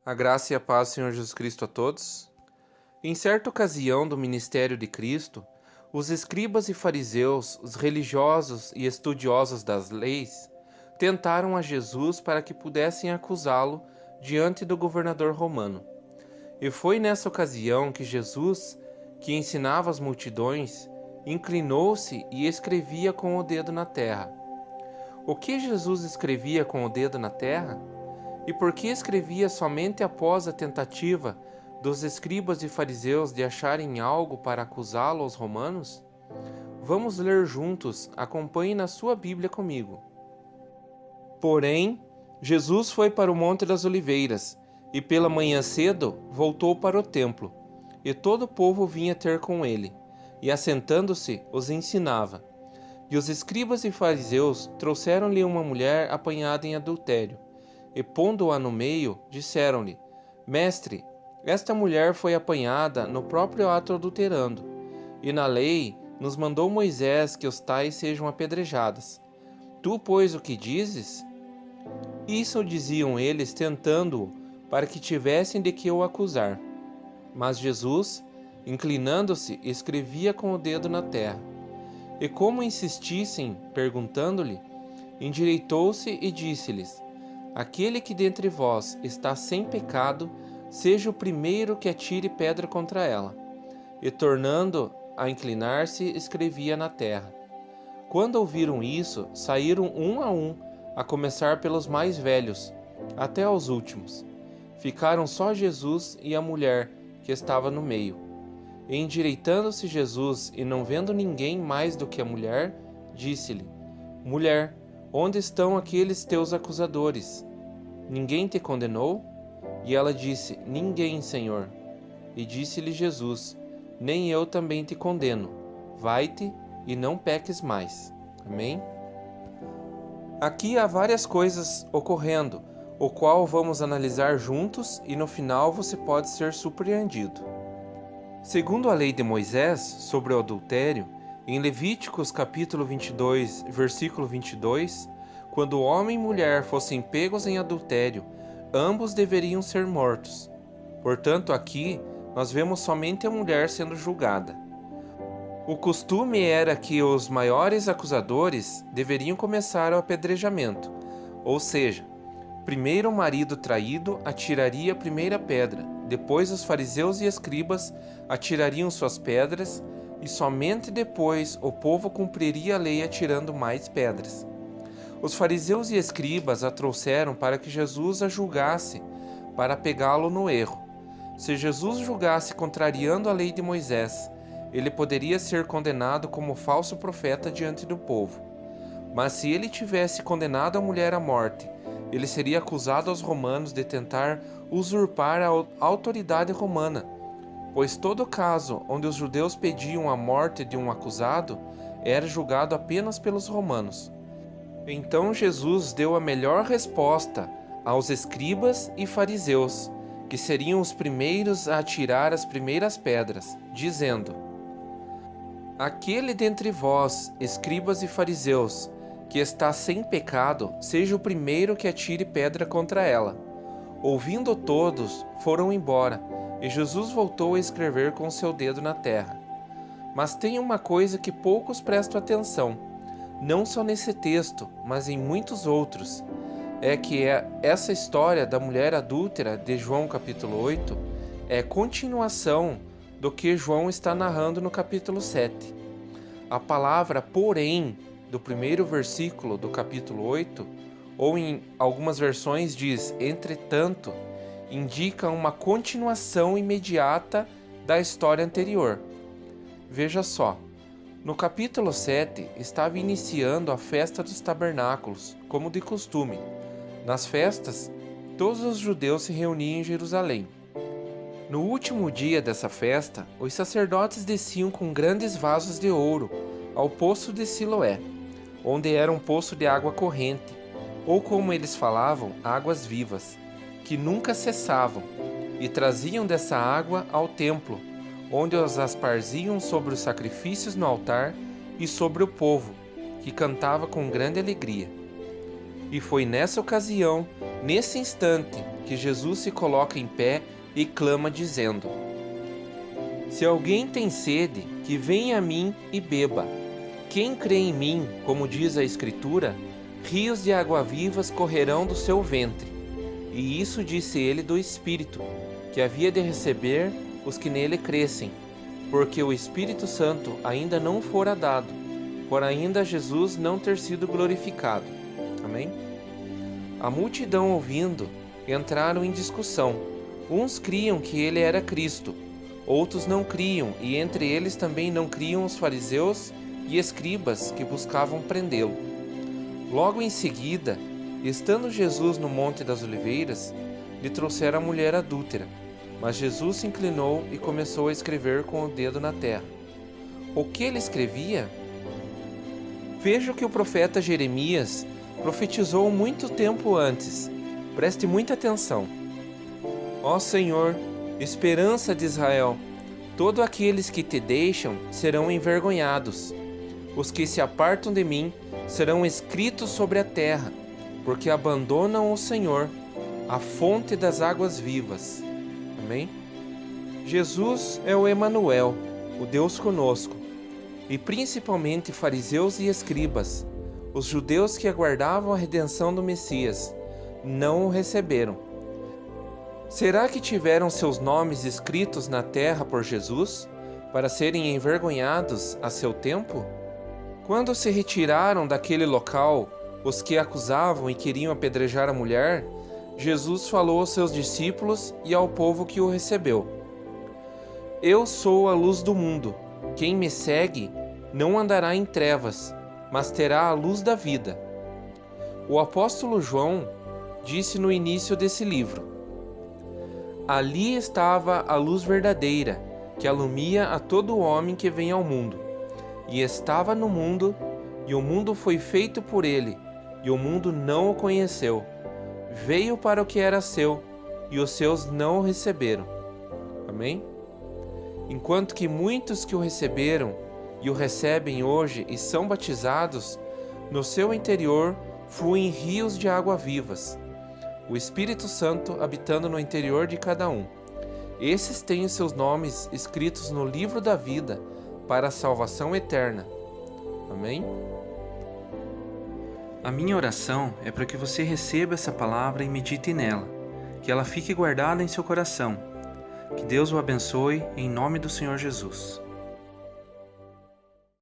A graça e a paz do Senhor Jesus Cristo a todos. Em certa ocasião do ministério de Cristo, os escribas e fariseus, os religiosos e estudiosos das leis, tentaram a Jesus para que pudessem acusá-lo diante do governador romano. E foi nessa ocasião que Jesus, que ensinava as multidões, inclinou-se e escrevia com o dedo na terra. O que Jesus escrevia com o dedo na terra? E por que escrevia somente após a tentativa dos escribas e fariseus de acharem algo para acusá-lo aos romanos? Vamos ler juntos, acompanhe na sua Bíblia comigo. Porém, Jesus foi para o Monte das Oliveiras, e pela manhã cedo voltou para o templo, e todo o povo vinha ter com ele, e assentando-se os ensinava. E os escribas e fariseus trouxeram-lhe uma mulher apanhada em adultério, e pondo-a no meio, disseram-lhe: Mestre, esta mulher foi apanhada no próprio ato adulterando, e na lei nos mandou Moisés que os tais sejam apedrejadas. Tu, pois, o que dizes? Isso diziam eles, tentando-o, para que tivessem de que o acusar. Mas Jesus, inclinando-se, escrevia com o dedo na terra. E como insistissem, perguntando-lhe, endireitou-se e disse-lhes: Aquele que dentre vós está sem pecado, seja o primeiro que atire pedra contra ela. E tornando a inclinar-se, escrevia na terra. Quando ouviram isso, saíram um, a começar pelos mais velhos, até aos últimos. Ficaram só Jesus e a mulher, que estava no meio. E endireitando-se Jesus, e não vendo ninguém mais do que a mulher, disse-lhe: Mulher, onde estão aqueles teus acusadores? Ninguém te condenou? E ela disse: Ninguém, Senhor. E disse-lhe Jesus: Nem eu também te condeno. Vai-te e não peques mais. Amém? Aqui há várias coisas ocorrendo, o qual vamos analisar juntos e no final você pode ser surpreendido. Segundo a lei de Moisés sobre o adultério, em Levíticos capítulo 22, versículo 22, quando homem e mulher fossem pegos em adultério, ambos deveriam ser mortos. Portanto, aqui nós vemos somente a mulher sendo julgada. O costume era que os maiores acusadores deveriam começar o apedrejamento, ou seja, primeiro o marido traído atiraria a primeira pedra, depois os fariseus e escribas atirariam suas pedras, e somente depois o povo cumpriria a lei atirando mais pedras. Os fariseus e escribas a trouxeram para que Jesus a julgasse, para pegá-lo no erro. Se Jesus julgasse contrariando a lei de Moisés, ele poderia ser condenado como falso profeta diante do povo. Mas se ele tivesse condenado a mulher à morte, ele seria acusado aos romanos de tentar usurpar a autoridade romana, pois todo caso onde os judeus pediam a morte de um acusado era julgado apenas pelos romanos. Então Jesus deu a melhor resposta aos escribas e fariseus, que seriam os primeiros a atirar as primeiras pedras, dizendo: Aquele dentre vós, escribas e fariseus, que está sem pecado, seja o primeiro que atire pedra contra ela. Ouvindo todos, foram embora, e Jesus voltou a escrever com seu dedo na terra. Mas tem uma coisa que poucos prestam atenção, não só nesse texto, mas em muitos outros, é que essa história da mulher adúltera de João capítulo 8 é continuação do que João está narrando no capítulo 7. A palavra porém do primeiro versículo do capítulo 8, ou em algumas versões diz entretanto, indica uma continuação imediata da história anterior. Veja só, no capítulo 7 estava iniciando a festa dos tabernáculos, como de costume. Nas festas, todos os judeus se reuniam em Jerusalém. No último dia dessa festa, os sacerdotes desciam com grandes vasos de ouro ao poço de Siloé, onde era um poço de água corrente, ou como eles falavam, águas vivas, que nunca cessavam, e traziam dessa água ao templo, onde os asparziam sobre os sacrifícios no altar e sobre o povo, que cantava com grande alegria. E foi nessa ocasião, nesse instante, que Jesus se coloca em pé e clama dizendo: Se alguém tem sede, que venha a mim e beba. Quem crê em mim, como diz a Escritura, rios de água vivas correrão do seu ventre. E isso disse ele do Espírito, que havia de receber os que nele crescem, porque o Espírito Santo ainda não fora dado, por ainda Jesus não ter sido glorificado. Amém? A multidão ouvindo, entraram em discussão. Uns criam que ele era Cristo, outros não criam, e entre eles também não criam os fariseus e escribas que buscavam prendê-lo. Logo em seguida, estando Jesus no Monte das Oliveiras, lhe trouxeram a mulher adúltera, mas Jesus se inclinou e começou a escrever com o dedo na terra. O que ele escrevia? Veja o que o profeta Jeremias profetizou muito tempo antes. Preste muita atenção. Ó Senhor, esperança de Israel, todos aqueles que te deixam serão envergonhados. Os que se apartam de mim serão escritos sobre a terra, porque abandonam o Senhor, a fonte das águas vivas. Amém? Jesus é o Emanuel, o Deus conosco, e principalmente fariseus e escribas, os judeus que aguardavam a redenção do Messias, não o receberam. Será que tiveram seus nomes escritos na terra por Jesus, para serem envergonhados a seu tempo? Quando se retiraram daquele local, os que acusavam e queriam apedrejar a mulher, Jesus falou aos seus discípulos e ao povo que o recebeu: Eu sou a luz do mundo. Quem me segue não andará em trevas, mas terá a luz da vida. O apóstolo João disse no início desse livro: Ali estava a luz verdadeira, que alumia a todo homem que vem ao mundo. E estava no mundo, e o mundo foi feito por ele, e o mundo não o conheceu. Veio para o que era seu, e os seus não o receberam. Amém? Enquanto que muitos que o receberam e o recebem hoje e são batizados, no seu interior fluem rios de água vivas, o Espírito Santo habitando no interior de cada um. Esses têm os seus nomes escritos no livro da vida para a salvação eterna. Amém? A minha oração é para que você receba essa palavra e medite nela, que ela fique guardada em seu coração. Que Deus o abençoe em nome do Senhor Jesus.